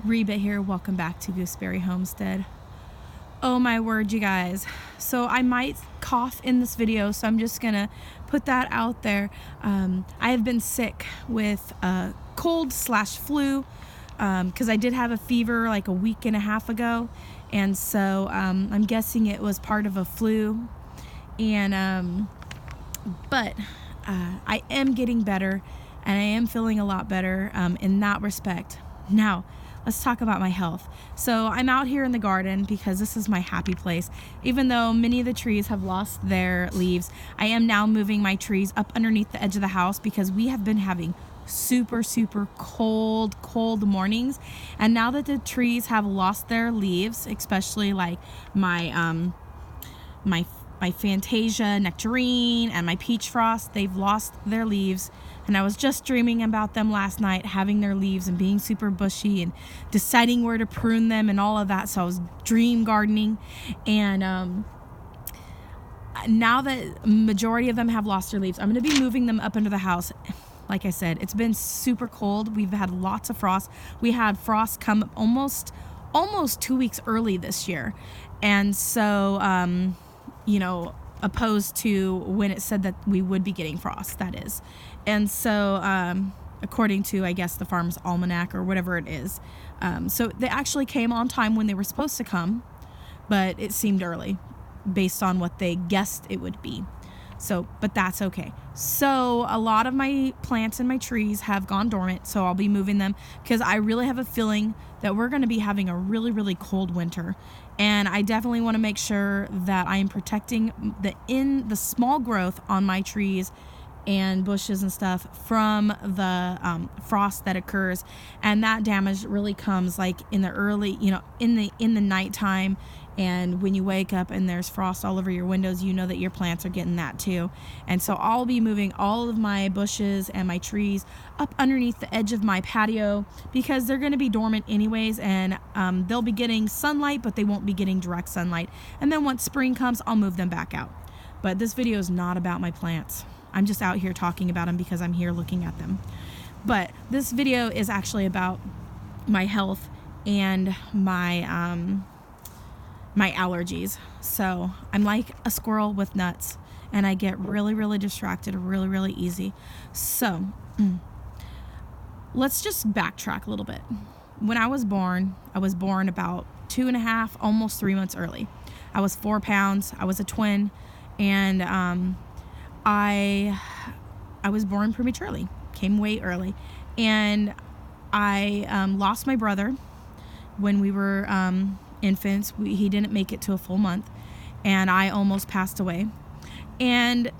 Reba here. Welcome back to Gooseberry Homestead. Oh my word, you guys. So I might cough in this video, so I'm just gonna put that out there. I have been sick with cold/flu because I did have a fever like a week and a half ago, and so I'm guessing it was part of a flu. And but I am getting better, and I am feeling a lot better in that respect. Now, let's talk about my health. So I'm out here in the garden because this is my happy place. Even though many of the trees have lost their leaves, I am now moving my trees up underneath the edge of the house because we have been having super cold mornings. And now that the trees have lost their leaves, especially like my Fantasia nectarine and my peach frost, they've lost their leaves. And I was just dreaming about them last night, having their leaves and being super bushy and deciding where to prune them and all of that. So I was dream gardening. And now that majority of them have lost their leaves, I'm going to be moving them up under the house. Like I said, it's been super cold. We've had lots of frost. We had frost come almost 2 weeks early this year. And so, opposed to when it said that we would be getting frost, that is. And so, according to, I guess, the Farmer's Almanac or whatever it is. So they actually came on time when they were supposed to come, but it seemed early based on what they guessed it would be. So, but that's okay. So a lot of my plants and my trees have gone dormant, so I'll be moving them because I really have a feeling that we're going to be having a really cold winter. And I definitely want to make sure that I am protecting the small growth on my trees and bushes and stuff from the frost that occurs. And that damage really comes like in the early, in the nighttime. And when you wake up and there's frost all over your windows, you know that your plants are getting that too. And so I'll be moving all of my bushes and my trees up underneath the edge of my patio because they're going to be dormant anyways, and they'll be getting sunlight, but they won't be getting direct sunlight. And then once spring comes, I'll move them back out. But this video is not about my plants. I'm just out here talking about them because I'm here looking at them. But this video is actually about my health and my allergies. So I'm like a squirrel with nuts, and I get really distracted really easy. So let's just backtrack a little bit. When I was born about 2.5, almost 3 months early. I was 4 pounds. I was a twin, and I was born prematurely, came way early, and I lost my brother when we were infants. He didn't make it to a full month, and I almost passed away. And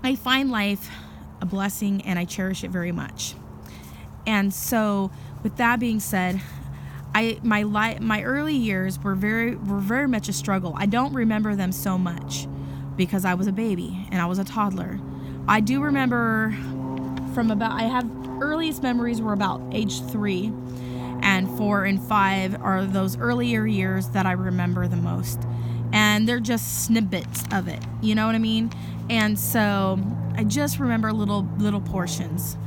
I find life a blessing, and I cherish it very much. And so, with that being said, my early years were very much a struggle. I don't remember them so much because I was a baby and I was a toddler. I do remember I have earliest memories were about age 3. And 4 and 5 are those earlier years that I remember the most. And they're just snippets of it. You know what I mean? And so I just remember little portions,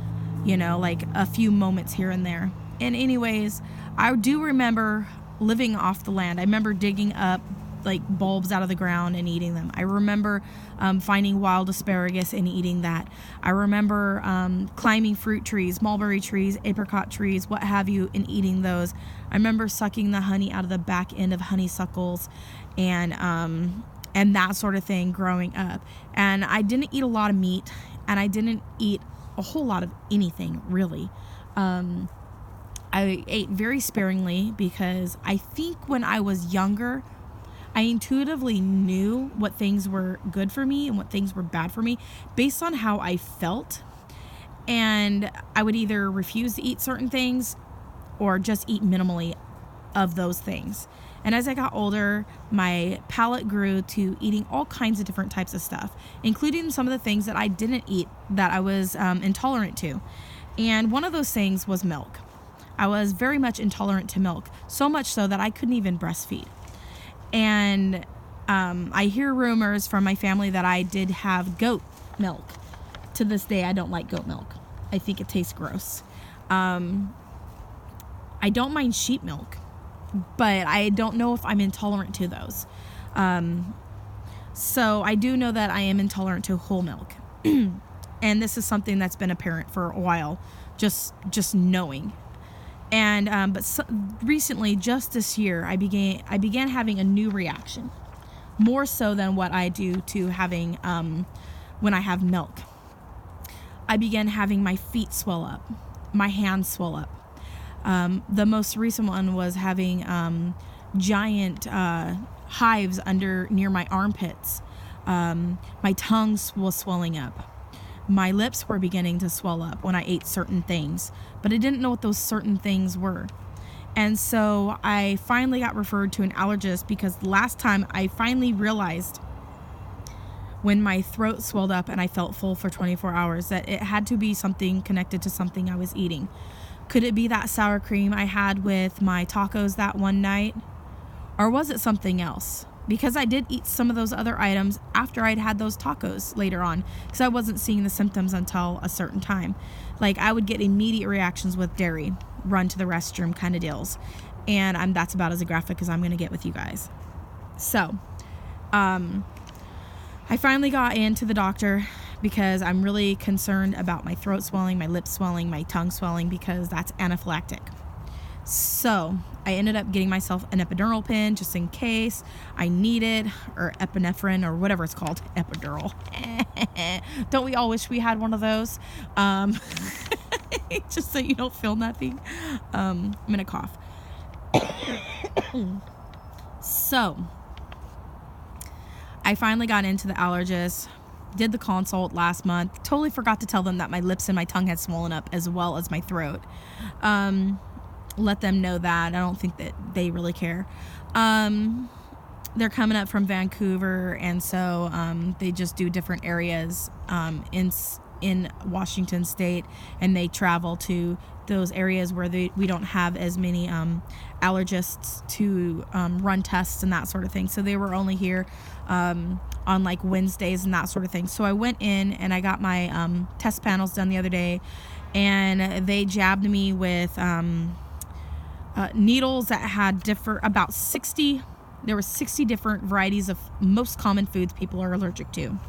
like a few moments here and there. And anyways, I do remember living off the land. I remember digging up like bulbs out of the ground and eating them. I remember finding wild asparagus and eating that. I remember climbing fruit trees, mulberry trees, apricot trees, what have you, and eating those. I remember sucking the honey out of the back end of honeysuckles and that sort of thing growing up. And I didn't eat a lot of meat, and I didn't eat a whole lot of anything really. I ate very sparingly because I think when I was younger, I intuitively knew what things were good for me and what things were bad for me based on how I felt. And I would either refuse to eat certain things or just eat minimally of those things. And as I got older, my palate grew to eating all kinds of different types of stuff, including some of the things that I didn't eat that I was intolerant to. And one of those things was milk. I was very much intolerant to milk, so much so that I couldn't even breastfeed. And I hear rumors from my family that I did have goat milk. To this day, I don't like goat milk. I think it tastes gross. I don't mind sheep milk, but I don't know if I'm intolerant to those. So I do know that I am intolerant to whole milk. And this is something that's been apparent for a while, just knowing. And recently, just this year, I began having a new reaction, more so than what I do to having when I have milk. I began having my feet swell up, my hands swell up. The most recent one was having giant hives near my armpits. My tongue was swelling up. My lips were beginning to swell up when I ate certain things, but I didn't know what those certain things were. And so I finally got referred to an allergist, because last time I finally realized, when my throat swelled up and I felt full for 24 hours, that it had to be something connected to something I was eating. Could it be that sour cream I had with my tacos that one night? Or was it something else? Because I did eat some of those other items after I'd had those tacos later on, because I wasn't seeing the symptoms until a certain time. Like, I would get immediate reactions with dairy, run to the restroom kind of deals. And that's about as graphic as I'm going to get with you guys. So, I finally got into the doctor, because I'm really concerned about my throat swelling, my lips swelling, my tongue swelling, because that's anaphylactic. So I ended up getting myself an epidural pin just in case I need it, or epinephrine, or whatever it's called, epidural. Don't we all wish we had one of those? Just so you don't feel nothing. I'm gonna cough. So I finally got into the allergist, did the consult last month. Totally forgot to tell them that my lips and my tongue had swollen up, as well as my throat. Let them know that. I don't think that they really care. They're coming up from Vancouver, and so they just do different areas in Washington State, and they travel to those areas where we don't have as many allergists to run tests and that sort of thing. So they were only here on like Wednesdays and that sort of thing. So I went in and I got my test panels done the other day, and they jabbed me with needles that had about 60. There were 60 different varieties of most common foods people are allergic to,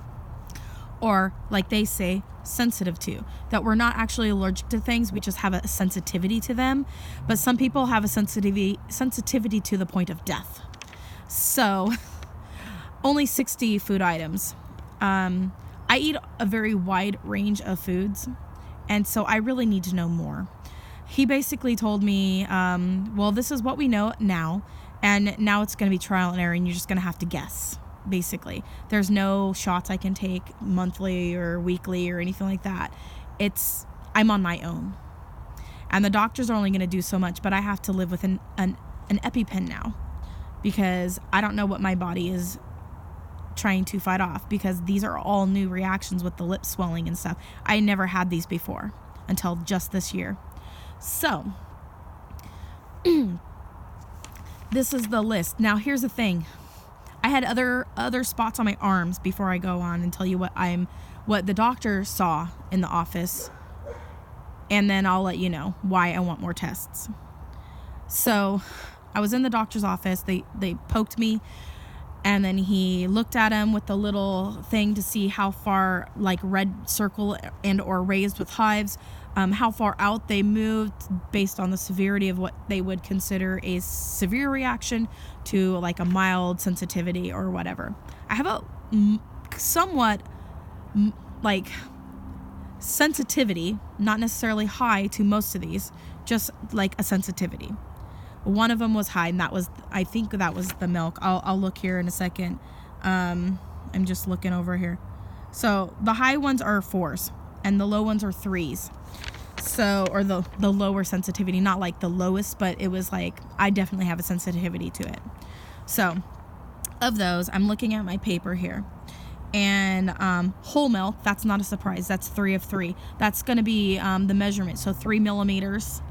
or like they say, sensitive to. That we're not actually allergic to things, we just have a sensitivity to them. But some people have a sensitivity to the point of death. So only 60 food items. I eat a very wide range of foods, and so I really need to know more. He basically told me, well, this is what we know now, and now it's going to be trial and error, and you're just going to have to guess, basically. There's no shots I can take monthly or weekly or anything like that. I'm on my own. And the doctors are only going to do so much, but I have to live with an EpiPen now, because I don't know what my body is trying to fight off, because these are all new reactions with the lip swelling and stuff. I never had these before until just this year. So this is the list. Now here's the thing. I had other spots on my arms before I go on and tell you what the doctor saw in the office, and then I'll let you know why I want more tests. So I was in the doctor's office. They poked me, and then he looked at him with the little thing to see how far, like red circle and or raised with hives, how far out they moved based on the severity of what they would consider a severe reaction to like a mild sensitivity or whatever. I have a somewhat like sensitivity, not necessarily high to most of these, just like a sensitivity. One of them was high, and I think that was the milk. I'll look here in a second. I'm just looking over here. So the high ones are 4s, and the low ones are 3s. So, or the lower sensitivity, not like the lowest, but it was like, I definitely have a sensitivity to it. So of those, I'm looking at my paper here, and whole milk, that's not a surprise. That's 3 of 3. That's going to be the measurement. So 3 millimeters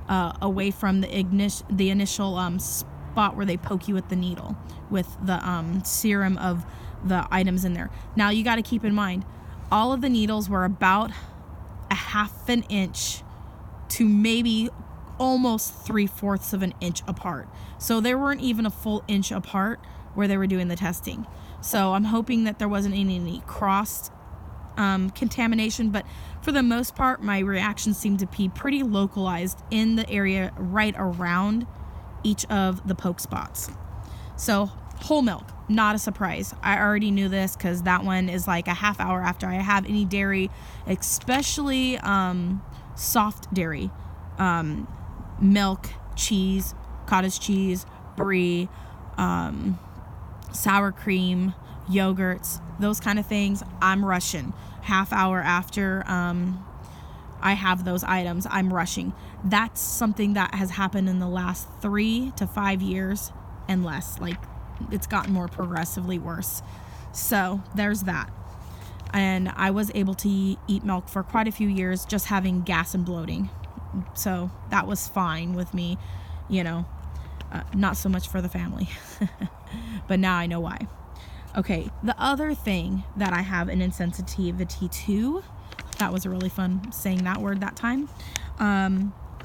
away from the initial spot where they poke you with the needle with the serum of the items in there. Now you got to keep in mind, all of the needles were about a half an inch to maybe almost 3/4 of an inch apart. So they weren't even a full inch apart where they were doing the testing. So I'm hoping that there wasn't any cross contamination, but for the most part, my reactions seemed to be pretty localized in the area right around each of the poke spots. So whole milk, not a surprise. I already knew this because that one is like a half hour after I have any dairy, especially soft dairy, milk, cheese, cottage cheese, brie, sour cream, yogurts, those kind of things. I'm rushing. Half hour after I have those items, I'm rushing. That's something that has happened in the last 3 to 5 years and less. Like, it's gotten more progressively worse. So there's that. And I was able to eat milk for quite a few years, just having gas and bloating. So that was fine with me, not so much for the family. But now I know why. Okay, the other thing that I have an insensitivity to, that was really fun saying that word that time,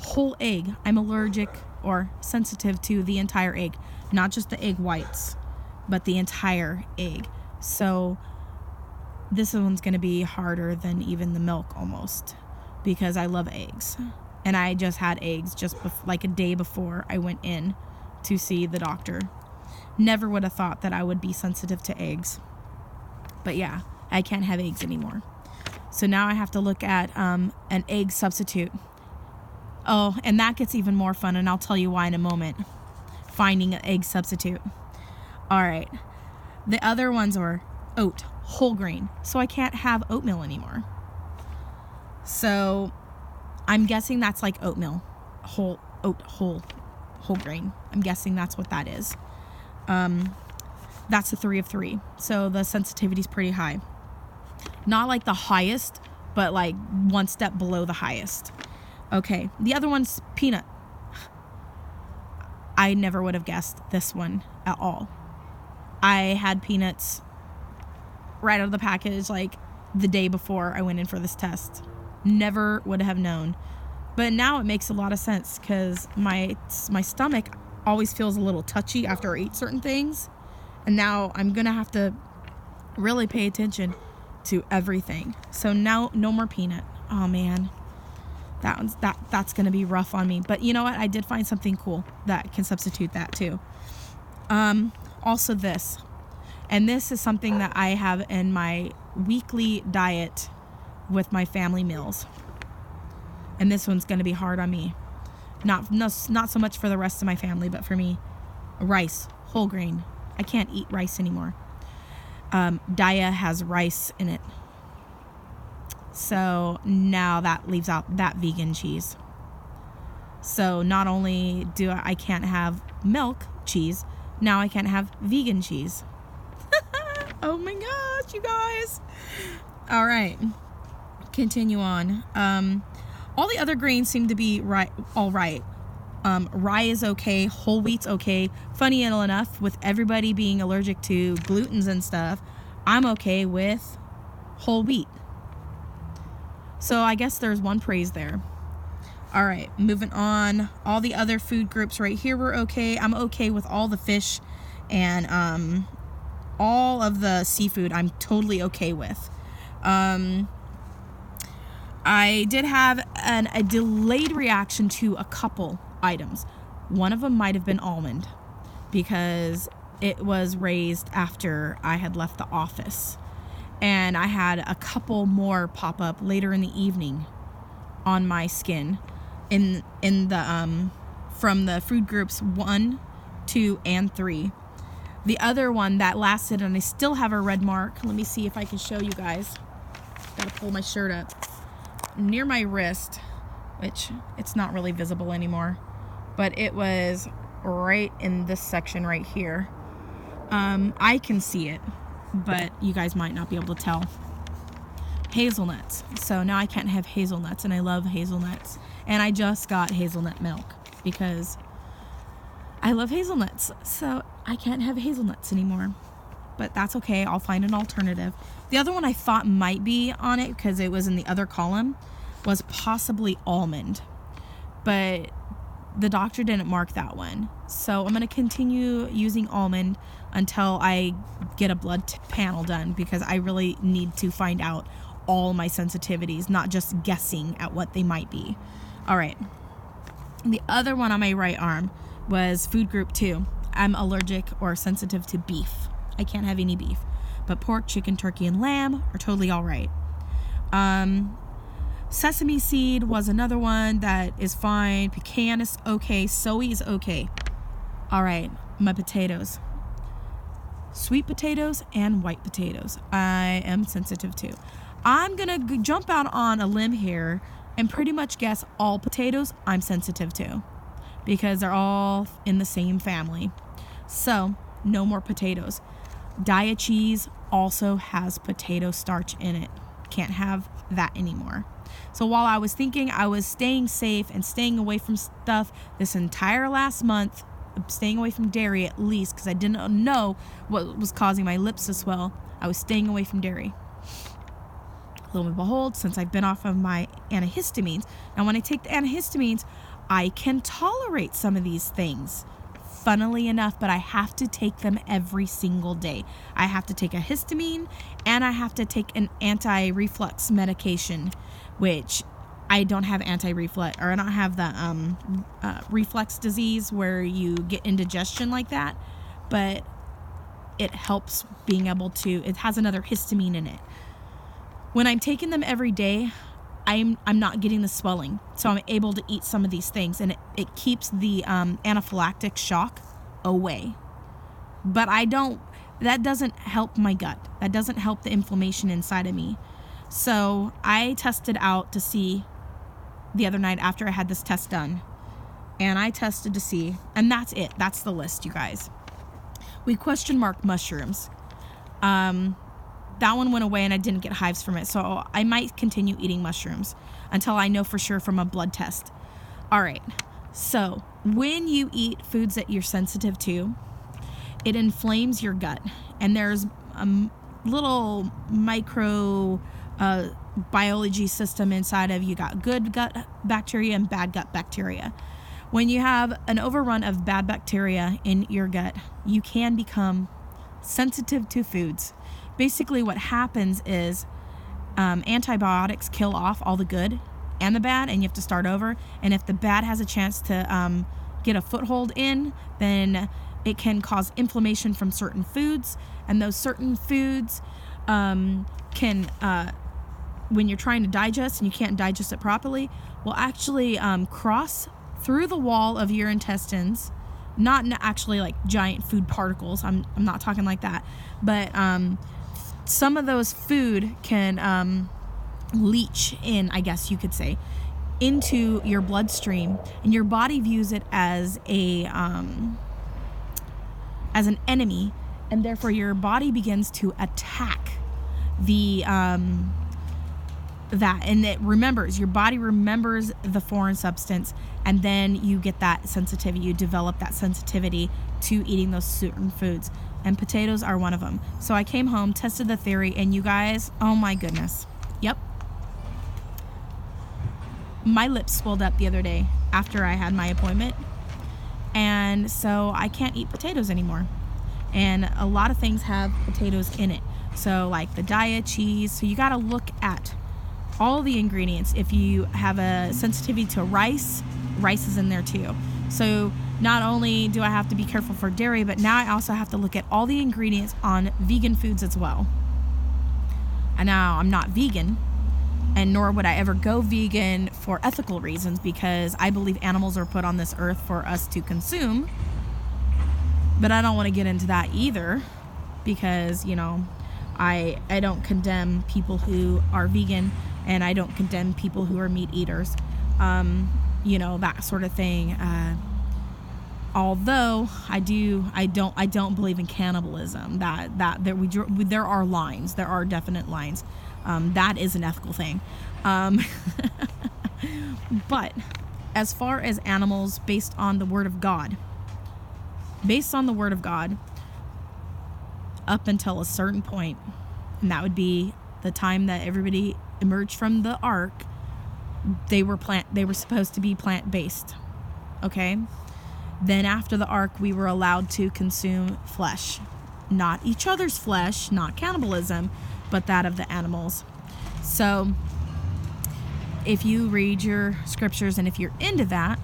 whole egg. I'm allergic or sensitive to the entire egg, not just the egg whites, but the entire egg. So this one's going to be harder than even the milk almost, because I love eggs. And I just had eggs like a day before I went in to see the doctor. Never would have thought that I would be sensitive to eggs. But yeah, I can't have eggs anymore. So now I have to look at an egg substitute. Oh, and that gets even more fun, and I'll tell you why in a moment. Finding an egg substitute. All right. The other ones are oat, whole grain. So I can't have oatmeal anymore. So I'm guessing that's like oatmeal. Whole grain. I'm guessing that's what that is. That's a 3 of 3. So the sensitivity is pretty high. Not like the highest, but like one step below the highest. Okay. The other one's peanut. I never would have guessed this one at all. I had peanuts right out of the package like the day before I went in for this test. Never would have known. But now it makes a lot of sense because my stomach always feels a little touchy after I eat certain things. And now I'm going to have to really pay attention to everything. So now no more peanut. Oh man. That's going to be rough on me. But you know what? I did find something cool that can substitute that too. Also this. And this is something that I have in my weekly diet with my family meals. And this one's going to be hard on me. Not so much for the rest of my family, but for me. Rice, whole grain. I can't eat rice anymore. Daya has rice in it. So now that leaves out that vegan cheese. So not only do I can't have milk cheese, now I can't have vegan cheese. Oh my gosh, you guys. All right. Continue on. All the other grains seem to be all right. Rye is okay. Whole wheat's okay. Funny enough, with everybody being allergic to glutens and stuff, I'm okay with whole wheat. So I guess there's one praise there. All right, moving on. All the other food groups right here were okay. I'm okay with all the fish and all of the seafood. I'm totally okay with. I did have a delayed reaction to a couple items. One of them might have been almond because it was raised after I had left the office. And I had a couple more pop up later in the evening on my skin in the from the food groups 1, 2, and 3. The other one that lasted, and I still have a red mark. Let me see if I can show you guys. Gotta pull my shirt up. Near my wrist, which it's not really visible anymore, but it was right in this section right here. I can see it, but you guys might not be able to tell. Hazelnuts. So now I can't have hazelnuts, and I love hazelnuts. And I just got hazelnut milk because I love hazelnuts. So I can't have hazelnuts anymore. But that's okay. I'll find an alternative. The other one I thought might be on it because it was in the other column was possibly almond. But the doctor didn't mark that one. So I'm going to continue using almond until I get a blood panel done, because I really need to find out all my sensitivities, not just guessing at what they might be. All right. The other one on my right arm was food group 2. I'm allergic or sensitive to beef. I can't have any beef. But pork, chicken, turkey, and lamb are totally all right. Sesame seed was another one that is fine. Pecan is okay. Soy is okay. All right, my potatoes. Sweet potatoes and white potatoes, I am sensitive to. I'm going to jump out on a limb here and pretty much guess all potatoes I'm sensitive to, because they're all in the same family. So, no more potatoes. Diet cheese also has potato starch in it. Can't have that anymore. So while I was thinking I was staying safe and staying away from stuff this entire last month, staying away from dairy at least, because I didn't know what was causing my lips to swell, I was staying away from dairy. Lo and behold, since I've been off of my antihistamines, now when I take the antihistamines, I can tolerate some of these things, funnily enough, but I have to take them every single day. I have to take a histamine, and I have to take an anti-reflux medication, which I don't have anti-reflux, or I don't have the reflux disease where you get indigestion like that, but it helps being able to, it has another histamine in it. When I'm taking them every day, I'm not getting the swelling, so I'm able to eat some of these things, and it keeps the anaphylactic shock away. But that doesn't help my gut. That doesn't help the inflammation inside of me. So I tested out to see the other night after I had this test done, and I tested to see, and that's it. That's the list, you guys. We question marked mushrooms. That one went away and I didn't get hives from it. So I might continue eating mushrooms until I know for sure from a blood test. All right. So when you eat foods that you're sensitive to, it inflames your gut. And there's a little micro biology system inside of you. Got good gut bacteria and bad gut bacteria. When you have an overrun of bad bacteria in your gut, you can become sensitive to foods. Basically what happens is antibiotics kill off all the good and the bad, and you have to start over. And if the bad has a chance to get a foothold in, then it can cause inflammation from certain foods. And those certain foods can, when you're trying to digest and you can't digest it properly, will actually cross through the wall of your intestines. Not actually like giant food particles. I'm not talking like that. But some of those food can leach in, I guess you could say, into your bloodstream, and your body views it as an enemy, and therefore your body begins to attack the that, and your body remembers the foreign substance, and then you get that sensitivity. You develop that sensitivity to eating those certain foods. And potatoes are one of them. So I came home, tested the theory, and you guys, oh my goodness. Yep. My lips swelled up the other day after I had my appointment. And so I can't eat potatoes anymore. And a lot of things have potatoes in it. So like the diet cheese. So you got to look at all the ingredients. If you have a sensitivity to rice is in there too. So not only do I have to be careful for dairy, but now I also have to look at all the ingredients on vegan foods as well. And now I'm not vegan, and nor would I ever go vegan for ethical reasons, because I believe animals are put on this earth for us to consume. But I don't want to get into that either, because, I don't condemn people who are vegan, and I don't condemn people who are meat eaters. That sort of thing. Although I don't believe in cannibalism. There are lines. There are definite lines. That is an ethical thing. But as far as animals, based on the Word of God, up until a certain point, and that would be the time that everybody emerged from the ark, they were supposed to be plant-based. okay? Then after the ark, we were allowed to consume flesh. Not each other's flesh, not cannibalism, but that of the animals. So if you read your scriptures and if you're into that,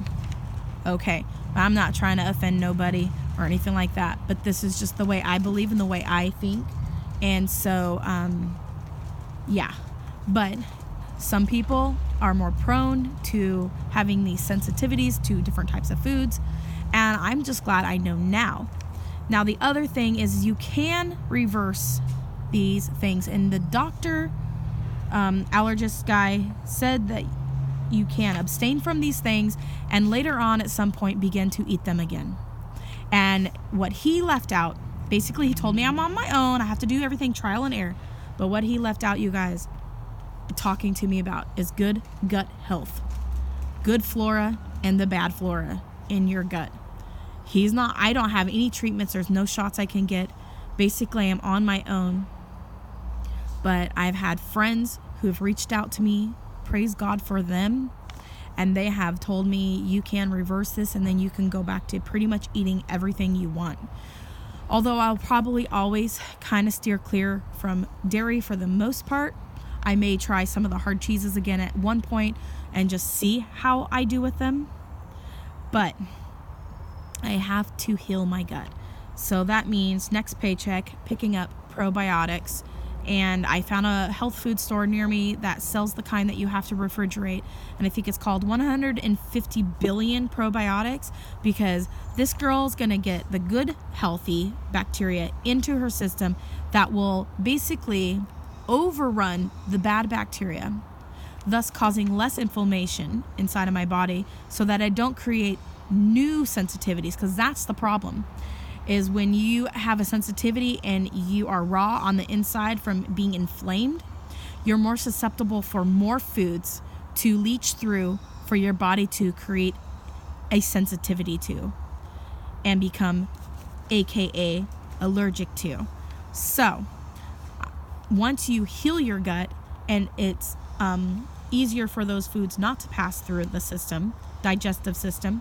okay. I'm not trying to offend nobody or anything like that, but this is just the way I believe and the way I think. And so, yeah. But some people are more prone to having these sensitivities to different types of foods. And I'm just glad I know now. Now, the other thing is you can reverse these things. And the doctor, allergist guy, said that you can abstain from these things and later on at some point begin to eat them again. And what he left out, basically he told me I'm on my own. I have to do everything trial and error. But what he left out, you guys, talking to me about is good gut health. Good flora and the bad flora in your gut. I don't have any treatments. There's no shots I can get. Basically, I'm on my own. But I've had friends who have reached out to me. Praise God for them. And they have told me you can reverse this and then you can go back to pretty much eating everything you want. Although I'll probably always kind of steer clear from dairy for the most part. I may try some of the hard cheeses again at one point and just see how I do with them. But I have to heal my gut. So that means next paycheck, picking up probiotics. And I found a health food store near me that sells the kind that you have to refrigerate. And I think it's called 150 billion probiotics, because this girl's going to get the good, healthy bacteria into her system that will basically overrun the bad bacteria, thus causing less inflammation inside of my body so that I don't create new sensitivities, because that's the problem. Is when you have a sensitivity and you are raw on the inside from being inflamed, you're more susceptible for more foods to leach through for your body to create a sensitivity to and become AKA allergic to. So once you heal your gut and it's easier for those foods not to pass through the system, digestive system,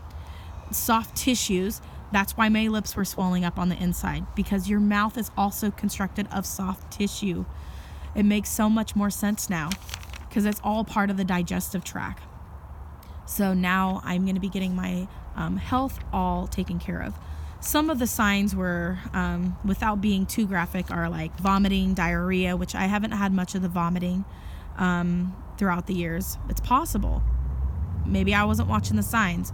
soft tissues. That's why my lips were swelling up on the inside, because your mouth is also constructed of soft tissue. It makes so much more sense now because it's all part of the digestive tract. So now I'm going to be getting my health all taken care of. Some of the signs were, without being too graphic, are like vomiting, diarrhea, which I haven't had much of the vomiting throughout the years. It's possible. Maybe I wasn't watching the signs.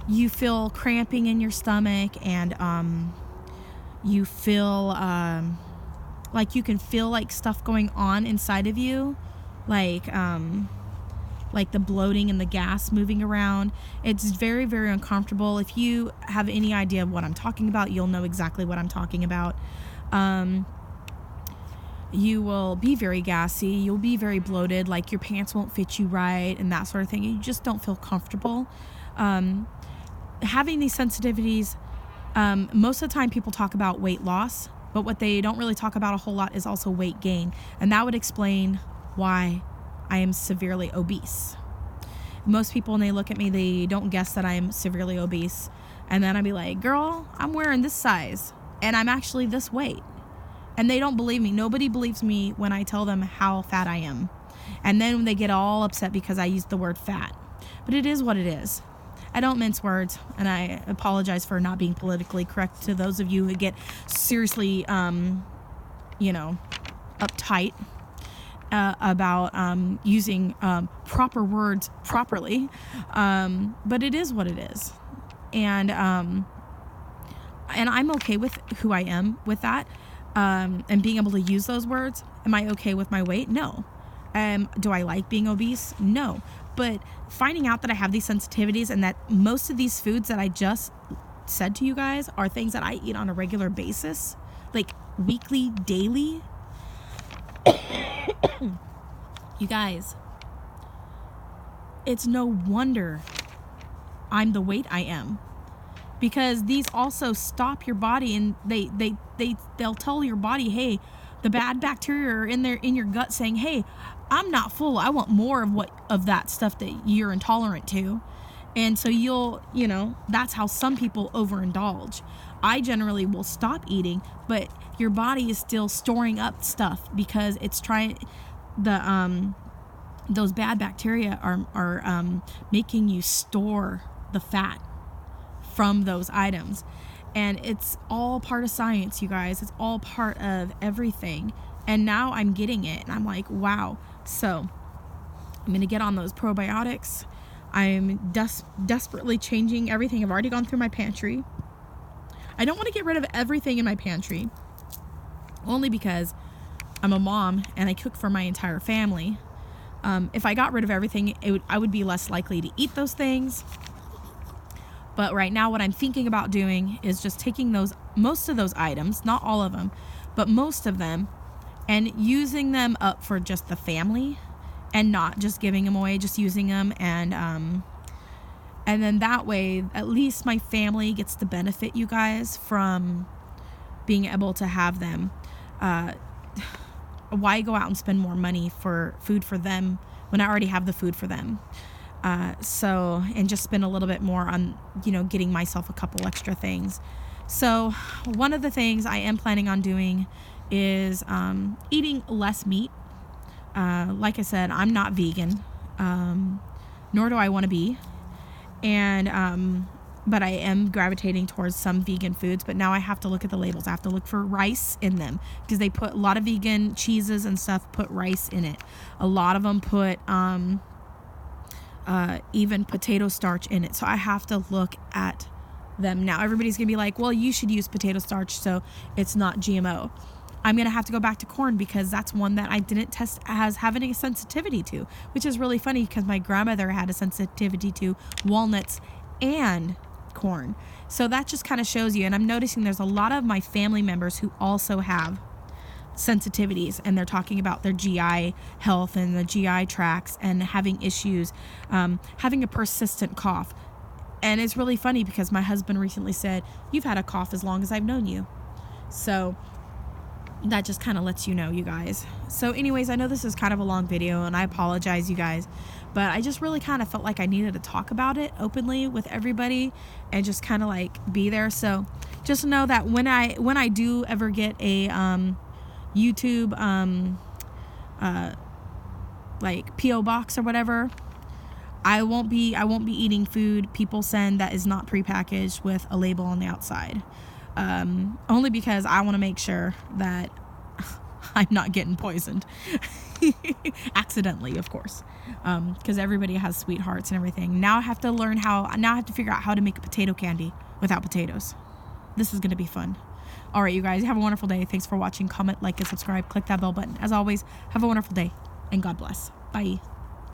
You feel cramping in your stomach, and you feel like you can feel like stuff going on inside of you, like the bloating and the gas moving around. It's very, very uncomfortable. If you have any idea of what I'm talking about, you'll know exactly what I'm talking about. You will be very gassy. You'll be very bloated, like your pants won't fit you right and that sort of thing. You just don't feel comfortable. Having these sensitivities, most of the time people talk about weight loss, but what they don't really talk about a whole lot is also weight gain. And that would explain why I am severely obese. Most people, when they look at me, they don't guess that I am severely obese. And then I'd be like, girl, I'm wearing this size and I'm actually this weight. And they don't believe me. Nobody believes me when I tell them how fat I am. And then they get all upset because I use the word fat. But it is what it is. I don't mince words, and I apologize for not being politically correct to those of you who get seriously, uptight about using proper words properly. But it is what it is. And I'm okay with who I am with that, and being able to use those words. Am I okay with my weight? No. Do I like being obese? No. But finding out that I have these sensitivities and that most of these foods that I just said to you guys are things that I eat on a regular basis, like weekly, daily. You guys, it's no wonder I'm the weight I am, because these also stop your body, and they'll tell your body, hey, the bad bacteria are in your gut saying, hey, I'm not full. I want more of that stuff that you're intolerant to. And so that's how some people overindulge. I generally will stop eating, but your body is still storing up stuff because it's trying those bad bacteria are making you store the fat from those items. And it's all part of science, you guys. It's all part of everything. And now I'm getting it, and I'm like, wow. So I'm going to get on those probiotics. I'm desperately changing everything. I've already gone through my pantry. I don't want to get rid of everything in my pantry, only because I'm a mom and I cook for my entire family. If I got rid of everything, I would be less likely to eat those things. But right now, what I'm thinking about doing is just taking most of those items, not all of them, but most of them, and using them up for just the family, and not just giving them away, just using them. And then that way, at least my family gets the benefit, you guys, from being able to have them. Why go out and spend more money for food for them when I already have the food for them? And just spend a little bit more on, getting myself a couple extra things. So one of the things I am planning on doing is eating less meat. Like I said, I'm not vegan, nor do I want to be. But I am gravitating towards some vegan foods, but now I have to look at the labels. I have to look for rice in them, because they put a lot of vegan cheeses and stuff, put rice in it. A lot of them put, even potato starch in it. So I have to look at them. Now everybody's gonna be like, well, you should use potato starch so it's not GMO. I'm gonna have to go back to corn, because that's one that I didn't test as having a sensitivity to, which is really funny because my grandmother had a sensitivity to walnuts and corn. So that just kind of shows you. And I'm noticing there's a lot of my family members who also have sensitivities, and they're talking about their GI health and the GI tracts and having issues, having a persistent cough. And it's really funny because my husband recently said, you've had a cough as long as I've known you. So that just kind of lets you know, you guys. So anyways, I know this is kind of a long video, and I apologize, you guys, but I just really kind of felt like I needed to talk about it openly with everybody and just kind of like be there. So just know that when I do ever get a YouTube like PO box or whatever, I won't be eating food people send that is not prepackaged with a label on the outside. Only because I want to make sure that I'm not getting poisoned accidentally, of course, because everybody has sweethearts and everything. Now I have to figure out how to make a potato candy without potatoes. This is going to be fun. All right, you guys, have a wonderful day. Thanks for watching. Comment, like, and subscribe. Click that bell button. As always, have a wonderful day, and God bless. Bye.